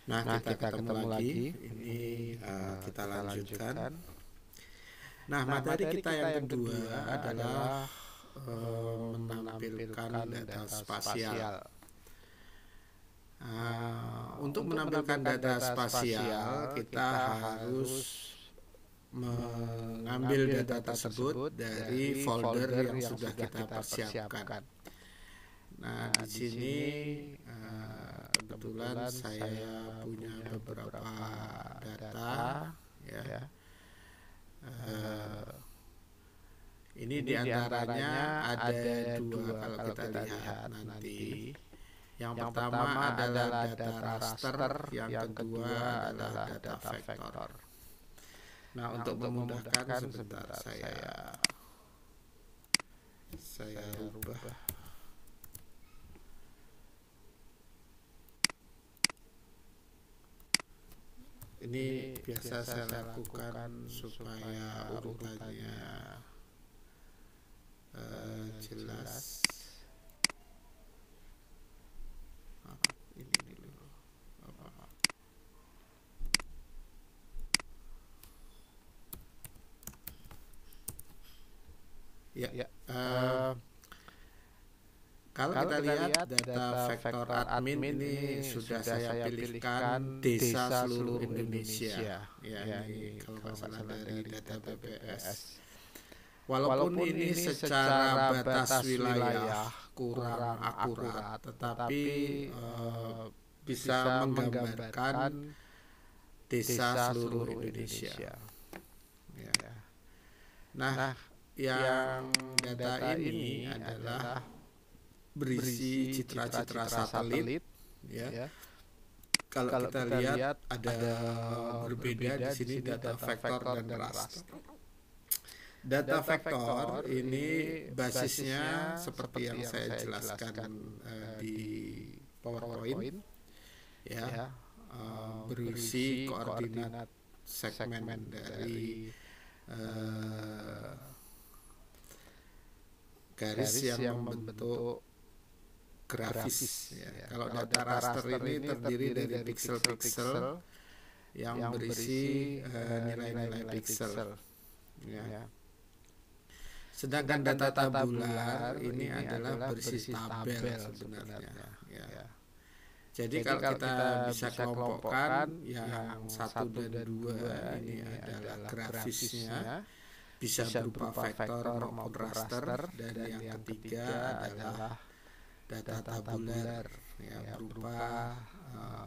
Nah, kita ketemu lagi. Ini kita lanjutkan. Nah, materi kita yang kedua adalah menampilkan data spasial. Untuk menampilkan data spasial, kita harus mengambil data tersebut dari folder yang sudah kita persiapkan. Nah, di sini kebetulan saya punya beberapa data, ya. Ini diantaranya ada dua kalau kita lihat nanti. Yang pertama adalah data raster, yang kedua adalah data vektor. Nah, untuk memudahkan sebentar saya rubah. Ini biasa saya lakukan supaya urutannya jelas. Ini dulu. Kalau kita lihat data vektor admin ini sudah saya pilihkan desa seluruh Indonesia. Ya, ini kalau nggak salah dari data BPS. Walaupun ini secara batas wilayah kurang akurat, tetapi bisa menggambarkan desa seluruh Indonesia. Ya. Nah, yang data ini adalah berisi citra-citra satelit. Ya. Kalau kita lihat ada berbeda di sini data vektor dan raster. Data vektor ini basisnya seperti yang saya jelaskan di PowerPoint, ya, berisi koordinat segmen dari garis yang membentuk grafis. Ya. Kalau data raster ini terdiri dari piksel-piksel yang berisi nilai-nilai piksel. Ya. Sedangkan data tabular ini adalah berisi tabel sebenarnya. Ya. Jadi kalau kita bisa kelompokkan yang 1 dan 2 ini adalah grafisnya, bisa berupa vektor maupun raster, dan yang ketiga adalah data tabular, ya, berupa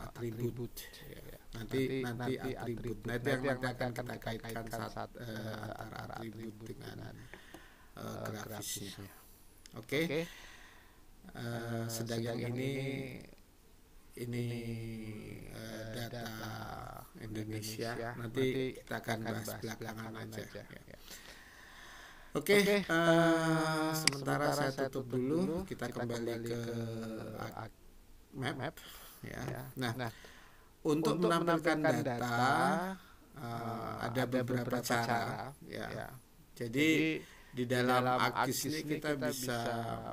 atribut. Ya. Nanti atribut. Nah, itu yang nanti akan kita kaitkan antara atribut dengan grafisnya. Oke. Sedang yang ini data Indonesia. Nanti kita akan bahas belakangan aja. Ya. Oke. Sementara saya tutup dulu. Kita kembali ke map. Ya. Nah, untuk menampilkan data ada beberapa cara. Ya. Jadi di dalam ArcGIS ini kita bisa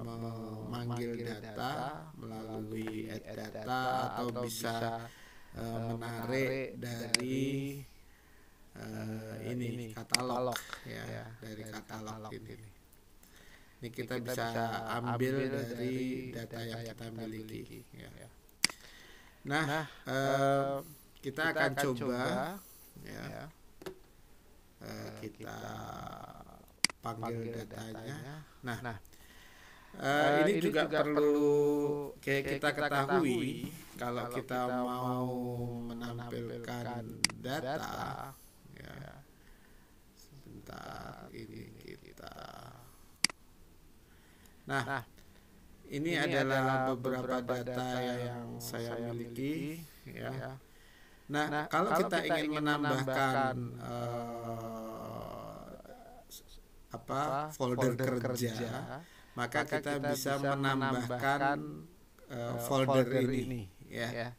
memanggil data melalui add data atau bisa menarik dari ini katalog, ya, dari katalog ini. Ini kita bisa ambil dari data yang kita miliki. Ya. Nah, kita akan coba, ya, kita panggil datanya. Nah, ini juga perlu kita ketahui kalau kita mau menampilkan data. Ya. Sebentar, ini kita. Nah, ini adalah beberapa data yang saya miliki. Ya. Nah, kalau kita ingin menambahkan folder kerja, maka kita bisa menambahkan folder ini, ya.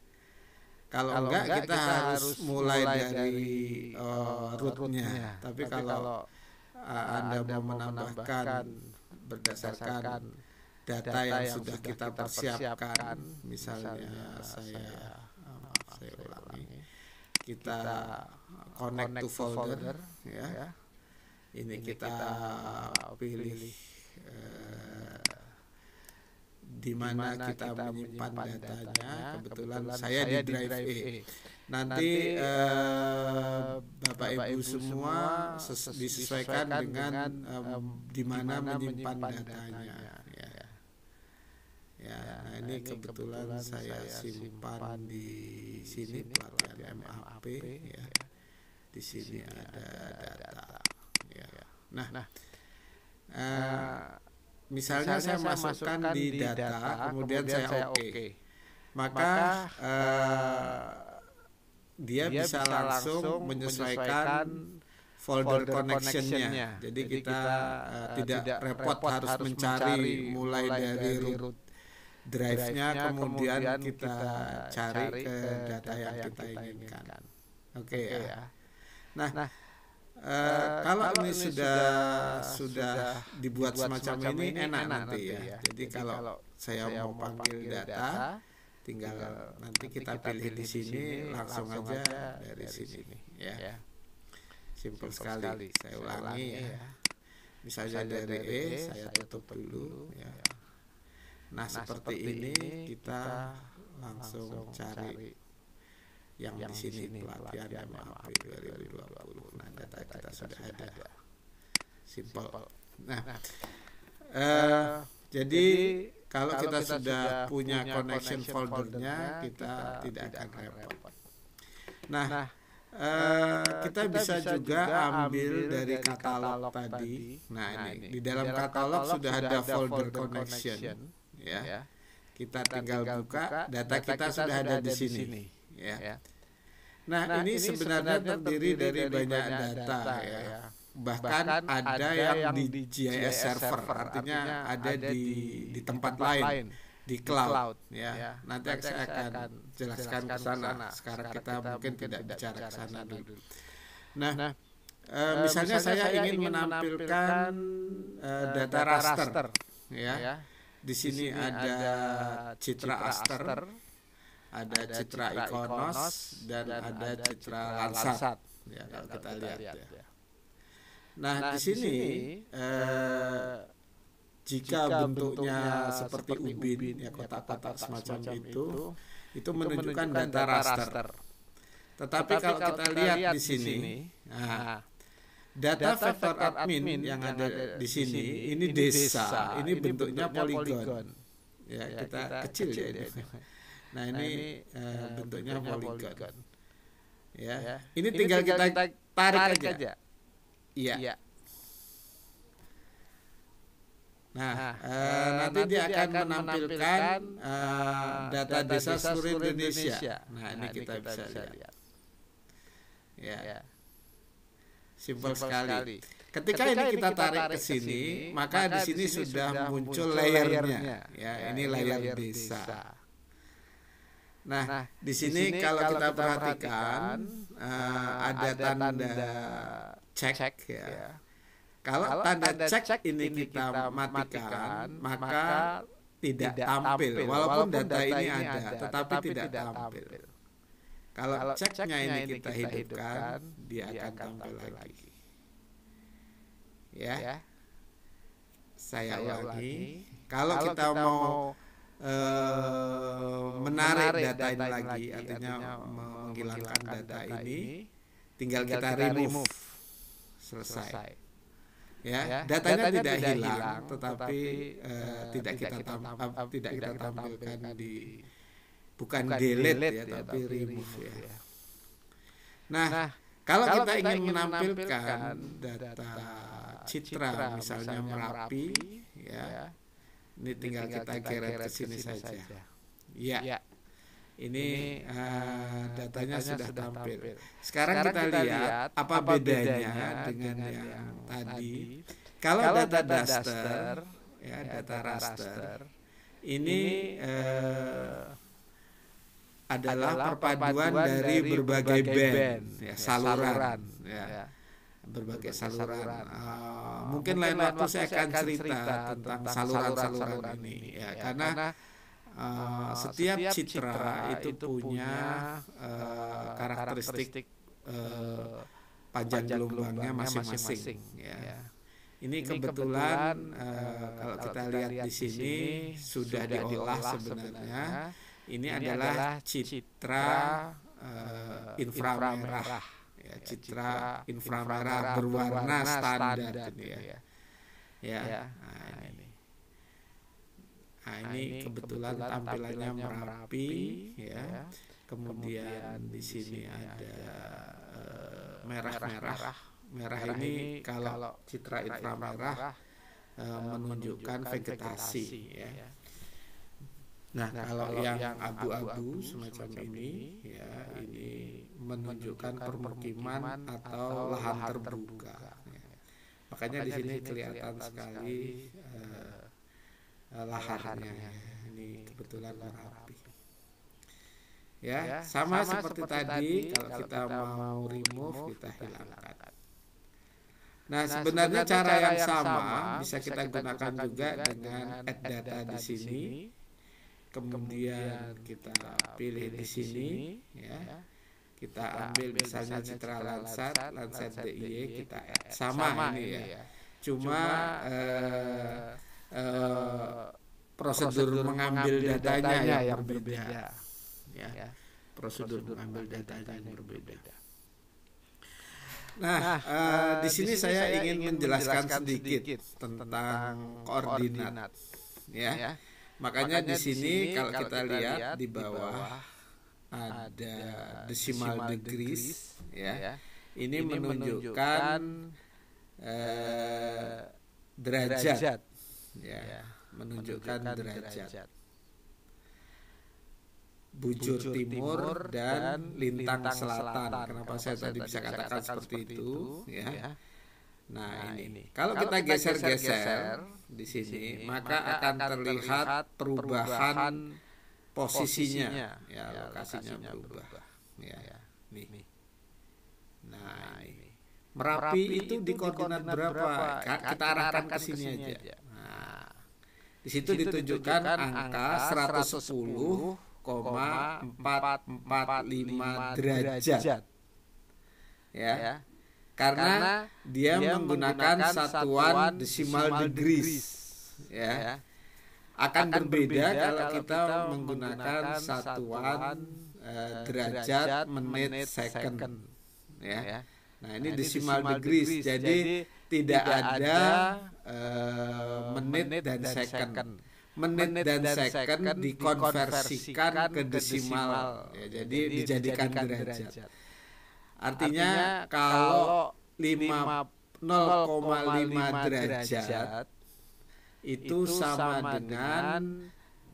Kalau enggak kita harus mulai dari rootnya. Tapi kalau Anda mau menambahkan berdasarkan data yang sudah kita persiapkan, misalnya saya ulang. kita connect to folder, ya. Ini kita pilih di mana kita menyimpan datanya. Kebetulan saya di drive A. Nanti Bapak Ibu semua disesuaikan dengan di mana menyimpan datanya. Ya, nah ini kebetulan saya simpan di sini pelatihan MAP, ya. Di sini ada data. Ya. Nah, misalnya saya masukkan di data, kemudian saya oke. Maka dia bisa langsung menyesuaikan folder connection-nya. Jadi kita tidak repot harus mencari mulai dari root drive-nya, kemudian kita cari ke data yang kita inginkan. Oke, ya. Nah, kalau ini sudah dibuat semacam ini enak nanti, ya. Jadi kalau saya mau panggil data, tinggal nanti kita pilih di sini, langsung aja dari sini, ya. Simple sekali. Saya ulangi, ya. Misalnya dari E, saya tutup dulu, ya. Nah, seperti ini kita langsung cari yang di sini pelatihan MAP 2020. Nah, data kita sudah ada. Simple. Nah, jadi kalau kita sudah punya connection foldernya, kita tidak akan repot. Nah, kita bisa juga ambil dari katalog tadi. Nah, ini di dalam katalog sudah ada folder connection. Ya, kita tinggal buka, data kita sudah ada di sini, ya. Nah, ini sebenarnya terdiri dari banyak data, ya. Bahkan ada yang di GIS server, artinya ada di tempat lain, di cloud, ya. Nanti saya akan jelaskan ke sana. Sekarang kita mungkin tidak bicara ke sana dulu. Nah, misalnya saya ingin menampilkan data raster, ya. Di sini ada citra Aster, ada citra Ikonos, dan ada citra Landsat. Ya, kalau kita lihat, ya. Nah, di sini jika bentuknya seperti ubin, ya, kotak-kotak semacam itu menunjukkan data raster. Tetapi kalau kita lihat di sini, nah, data vektor admin yang ada di sini, ini desa, ini bentuknya poligon. Ya, kita kecil, ya ini. Nah, ini bentuknya poligon. Ya, ini tinggal kita tarik aja. Iya. Nah, nanti dia akan menampilkan data desa seluruh Indonesia. Nah, ini kita bisa lihat. Ya. Simple sekali. Ketika ini kita tarik ke sini, maka di sini sudah muncul layernya. Ya, ini layer desa. Nah, di sini kalau kita perhatikan ada tanda cek, ya. Kalau tanda cek ini kita matikan, maka tidak tampil. Walaupun data ini ada, tetapi tidak tampil. Kalau ceknya ini kita hidupkan, dia akan tampil lagi. Ya, saya ulangi. Kalau kita mau menarik data ini lagi, artinya menghilangkan data ini, tinggal kita remove. Selesai. Ya, datanya tidak hilang, tetapi tidak kita tampilkan di, bukan delete, ya, tapi remove, ya. Nah, kalau kita ingin menampilkan data citra, misalnya Merapi, ya, ini tinggal kita geret ke sini saja. Ya, ini datanya sudah tampil. Sekarang kita lihat apa bedanya dengan yang tadi. Kalau data raster, ya, data raster ini adalah perpaduan dari berbagai band, ya, saluran, ya, berbagai saluran. Mungkin lain waktu saya akan cerita tentang saluran-saluran ini, ya, karena setiap citra itu punya karakteristik panjang gelombangnya masing-masing. Ya. Ini kebetulan kalau kita lihat di sini sudah diolah sebenarnya. Ini adalah citra inframerah, ya, citra inframerah berwarna standar ini ya. Nah, ini kebetulan tampilannya merapi, ya. Kemudian di sini ada merah-merah. Merah ini kalau citra inframerah menunjukkan vegetasi, ya. Nah, kalau yang abu-abu semacam ini, ya, ini menunjukkan permukiman atau lahan terbuka. Ya. Makanya di sini kelihatan sekali laharnya. Ini kebetulan merapi. Ya, sama seperti tadi, kalau kita mau remove, kita hilangkan. Nah, sebenarnya cara yang sama bisa kita gunakan juga dengan add data di sini. Kemudian kita pilih di sini, ya. Kita ambil misalnya citra Landsat DIY, kita add. Sama ini ya. Cuma prosedur mengambil datanya yang berbeda. Ya. Prosedur mengambil datanya yang berbeda. Nah, di sini saya ingin menjelaskan sedikit tentang koordinat, ya. Makanya di sini kalau kita lihat di bawah ada decimal degrees, ya. Ini menunjukkan derajat, ya, menunjukkan derajat. Bujur timur dan lintang selatan. Kenapa saya tadi bisa katakan seperti itu, ya? Nah, ini kalau kita geser-geser di sini, maka akan terlihat perubahan posisinya, ya, lokasinya berubah, ya. Nih. Nah, ini Merapi itu di koordinat berapa? Kita arahkan ke sini aja. Nah, di situ ditunjukkan angka 110,445 derajat, ya. Karena dia menggunakan satuan decimal degrees, ya. Akan berbeda kalau kita menggunakan satuan derajat menit second, ya. Nah, ini decimal degrees, jadi tidak ada menit dan second. Menit dan second dikonversikan ke desimal, ya, jadi dijadikan derajat. Artinya kalau 0,5 derajat itu sama dengan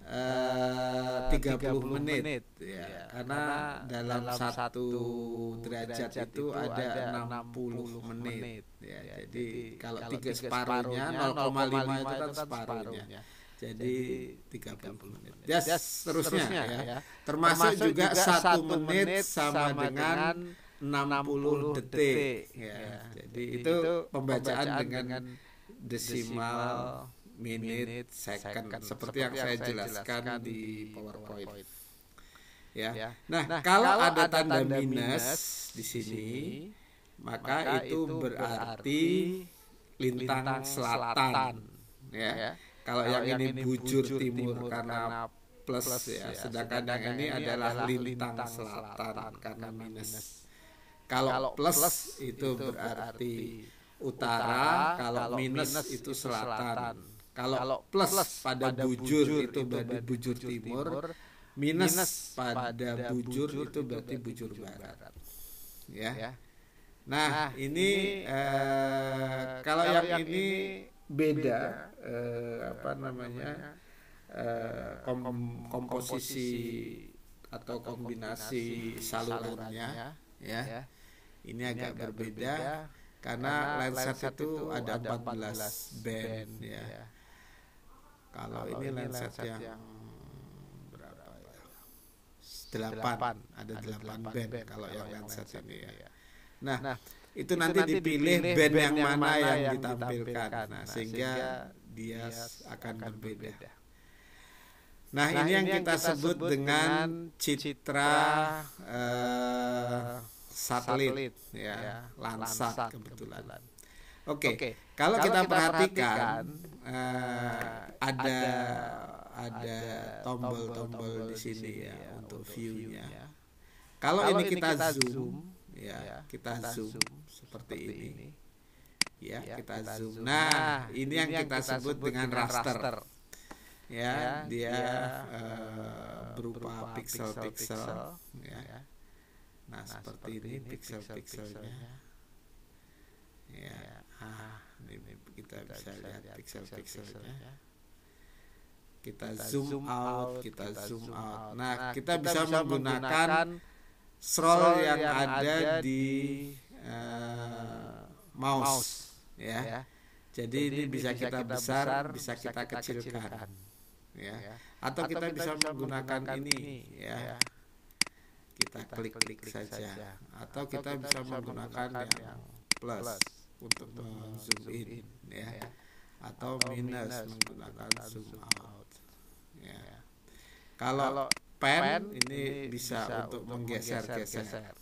30 menit, ya, karena dalam satu derajat itu ada 60 menit, ya. Jadi kalau 3 separuhnya 0,5 itu kan separuhnya. Jadi 30 menit. Seterusnya, ya. Termasuk juga 1 menit sama dengan 60 detik, ya. Jadi itu pembacaan dengan desimal menit second seperti yang saya jelaskan di PowerPoint, ya. Nah, kalau ada tanda minus di sini, maka itu berarti lintang selatan, ya. Kalau yang ini bujur timur karena plus, ya, sedangkan yang ini adalah lintang selatan karena minus. Kalau plus itu berarti utara, kalau minus itu selatan. Kalau plus pada bujur itu berarti bujur timur, minus pada bujur itu berarti bujur barat, ya. Nah, ini kalau yang ini beda, komposisi atau kombinasi salurannya, ya. Ini agak berbeda karena Landsat itu ada 14 band, ya. Kalau ini Landsat yang berapa ya? 8, ada 8 band kalau yang Landsat ini, ya. Nah, itu nanti dipilih band yang mana yang ditampilkan, nah, sehingga dia akan berbeda. Nah, ini yang kita sebut dengan citra satelit ya, Landsat kebetulan. Oke. Kalau kita perhatikan ada tombol-tombol di sini ya untuk view-nya. Kalau ini kita zoom ya, kita zoom seperti ini. Ya, kita zoom. Nah, ini yang kita sebut dengan raster. Ya, dia berupa piksel-piksel ya. Nah, seperti ini piksel-pikselnya. Ya, ini kita bisa lihat piksel-pikselnya. Kita zoom out. Nah, kita bisa menggunakan scroll yang ada di mouse ya. Jadi ini bisa kita besar, bisa kita kecilkan ya. Atau kita bisa menggunakan ini ya. Kita klik saja. Atau kita bisa menggunakan yang plus untuk zoom in ya, atau minus menggunakan zoom out ya. Kalau pen ini bisa untuk menggeser-geser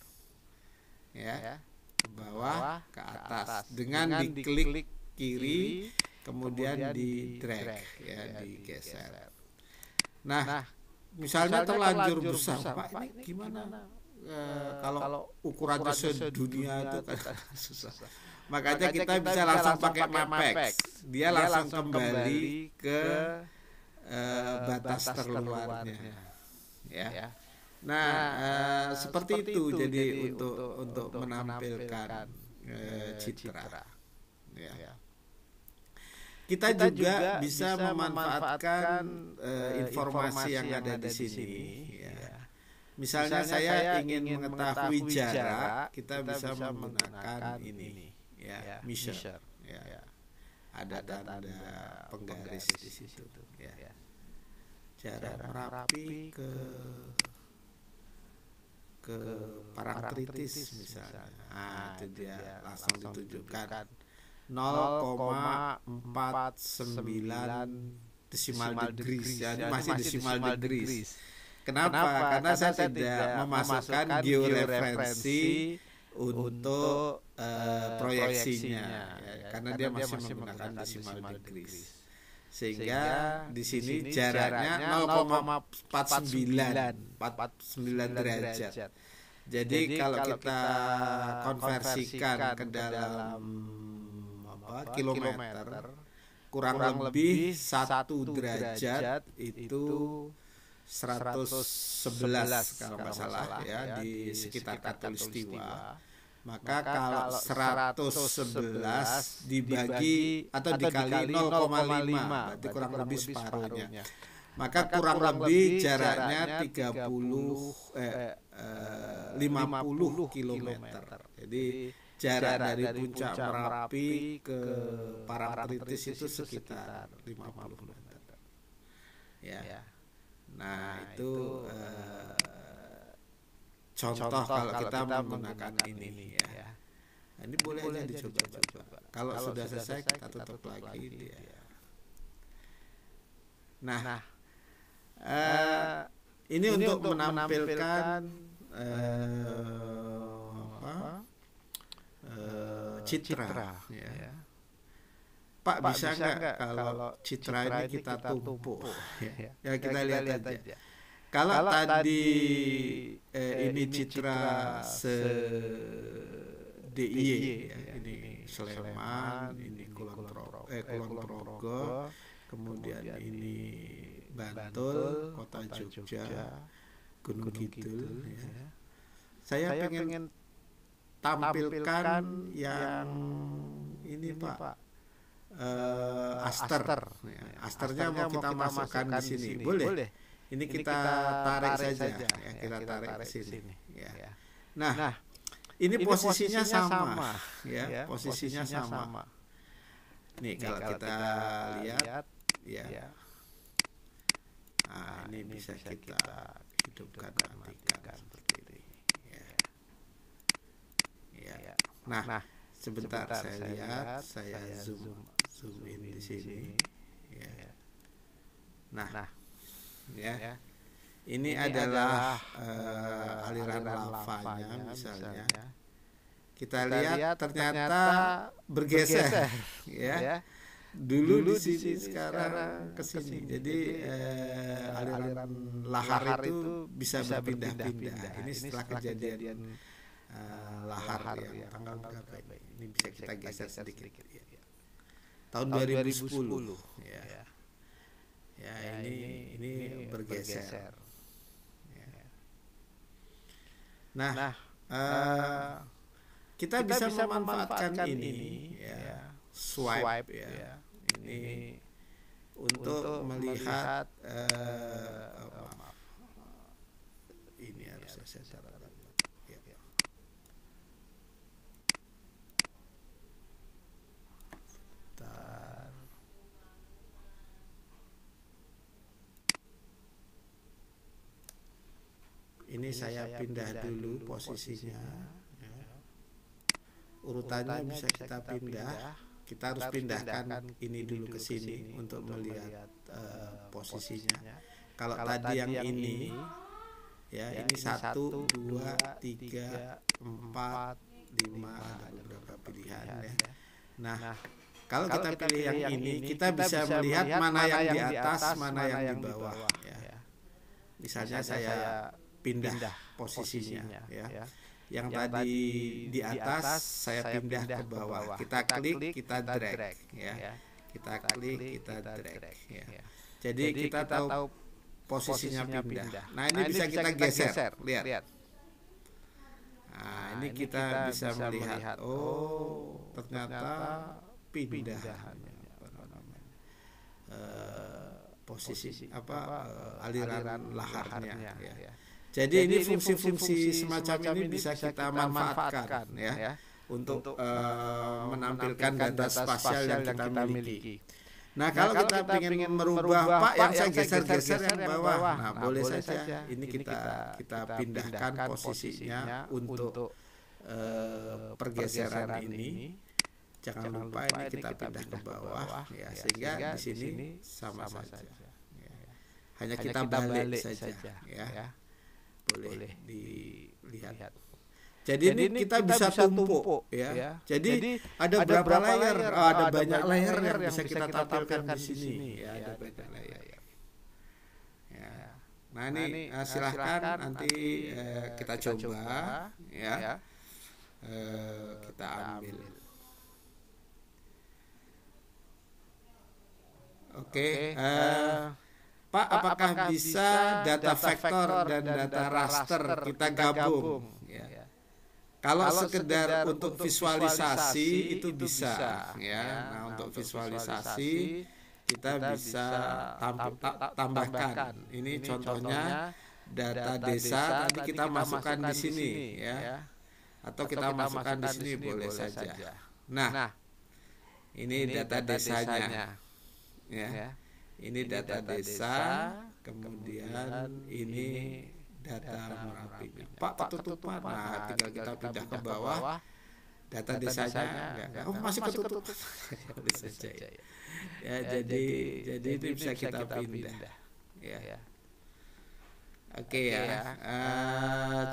ya, ke bawah ke atas dengan diklik kiri kemudian di drag ya, digeser. Nah, misalnya terlanjur besar, Pak, ini gimana? Kalau ukurannya sedunia itu kan susah. Makanya kita bisa langsung pakai Mapex. Dia langsung kembali ke batas terluarnya. Ya. Nah, seperti itu. Jadi untuk menampilkan citra. Ya. Kita juga bisa memanfaatkan informasi yang ada di sini. Ya. Misalnya saya ingin mengetahui jarak, kita bisa menggunakan ini ya, measure ya. Ada tanda penggaris di situ ya. Jarak Merapi ke Parangtritis misalnya. Nah, itu dia langsung ditunjukkan 0,49 decimal degrees ya, ini masih decimal degrees. Kenapa? Karena saya tidak memasukkan georeferensi untuk proyeksinya ya, karena dia masih menggunakan decimal degrees. Sehingga di sini jaraknya 0,49 derajat. Jadi kalau kita konversikan ke dalam kilometer, kurang lebih 1 derajat itu 111 kalau nggak salah ya, di sekitar Katulistiwa. Maka kalau 111 dibagi atau dikali 0,5 berarti kurang lebih separuhnya. Maka kurang lebih jaraknya 50 kilometer. Jadi jarak dari puncak Merapi ke Parangtritis itu sekitar 50 kilometer. Ya. Nah, itu contoh kalau kita menggunakan ini ya. Ini boleh aja dicoba-coba. Kalau sudah selesai kita tutup lagi dia. Nah, ini untuk menampilkan citra ya. Pak, bisa nggak kalau citra ini kita tumpuk ya, kita lihat aja. Kalau tadi ini citra DIY ya, ini Sleman, ini Kulon Progo, kemudian ini Bantul, Kota Jogja, Gunung Kidul ya. Saya pengen tampilkan yang ini Pak, aster. Asternya mau kita masukkan di sini, boleh? Ini kita tarik saja ya, kita tarik ke sini ya. Nah, ini posisinya sama ya, posisinya sama. Nih kalau kita lihat ya. Nah, ini bisa kita hidupkan, matikan seperti ini ya. Nah, sebentar saya lihat, saya zoom in di sini ya. Nah, ya. Ini adalah aliran lavanya misalnya. Kita lihat ternyata bergeser ya. Dulu di sini, sekarang ke sini. Jadi aliran lahar itu bisa berpindah-pindah. Ini setelah kejadian lahar yang tanggal berapa ini bisa kita geser sedikit ya. Tahun 2010 ya. Ya, ini bergeser. Nah, kita bisa memanfaatkan ini ya, swipe ya. Ini untuk melihat ini harus saya cara ya. Ini saya pindah dulu posisinya ya. Urutannya bisa kita pindah. Kita harus pindahkan ini dulu ke sini untuk melihat posisinya. Kalau tadi yang ini ya, ini 1, 2, 3, 4, 5, ada beberapa pilihan ya. Nah, kalau kita pilih yang ini, kita bisa melihat mana yang di atas, mana yang di bawah ya. Misalnya saya pindah posisinya ya. Yang tadi di atas saya pindah ke bawah. Kita klik, kita drag ya. Kita klik, kita drag ya. Jadi kita tahu posisinya pindah. Nah, ini bisa kita geser. Lihat. Nah, ini kita bisa melihat ternyata pindah posisi aliran laharnya ya. Jadi ini fungsi-fungsi semacam ini bisa kita manfaatkan ya untuk menampilkan data spasial yang kita miliki. Nah, kalau kita ingin merubah Pak yang saya geser-geser yang bawah, nah boleh saja. Ini kita pindahkan posisinya untuk pergeseran ini. Jangan lupa ini kita pindah ke bawah ya, sehingga di sini sama saja. Hanya kita balik saja ya. Boleh dilihat. Jadi ini kita bisa tumpuk ya. Jadi ada berapa layer? Ada banyak layer yang bisa kita tampilkan di sini ya, ada banyak layer. Ya. Nah, ini silahkan nanti kita coba ya. Kita ambil. Oke. Pak, apakah bisa data vektor dan data raster kita gabung? Ya. Kalau sekedar untuk visualisasi itu bisa, ya. Nah, untuk visualisasi kita bisa tambahkan. Ini contohnya data desa tadi kita masukkan di sini, ya. Atau kita masukkan di sini boleh saja. Nah, ini data desanya, ya. Ini data desa, kemudian ini data Merapinya. Pak, ketutupan. Nah, tinggal kita pindah ke bawah. Data desanya enggak. Masih ketutup. Boleh saja ya. Ya, jadi ini bisa kita pindah. Ya. Oke ya.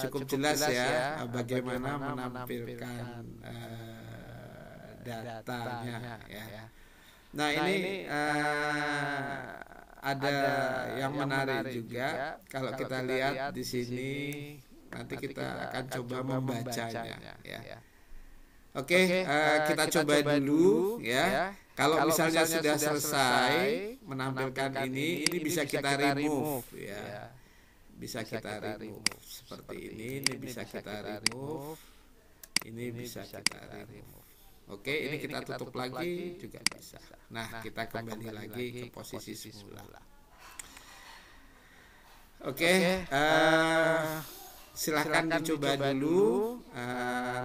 Cukup jelas ya bagaimana menampilkan datanya ya. Nah, ini ada yang menarik juga. Kalau kita lihat di sini, nanti kita akan coba membacanya. Ya. Oke, kita coba dulu ya. Kalau misalnya sudah selesai menampilkan ini bisa kita remove ya. Bisa kita remove seperti ini bisa kita remove. Ini bisa kita remove. Oke, ini kita tutup lagi juga bisa. Nah, kita kembali lagi ke posisi semula. Oke, silahkan dicoba dulu.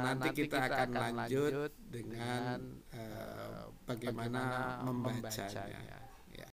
Nanti kita akan lanjut dengan bagaimana membacanya.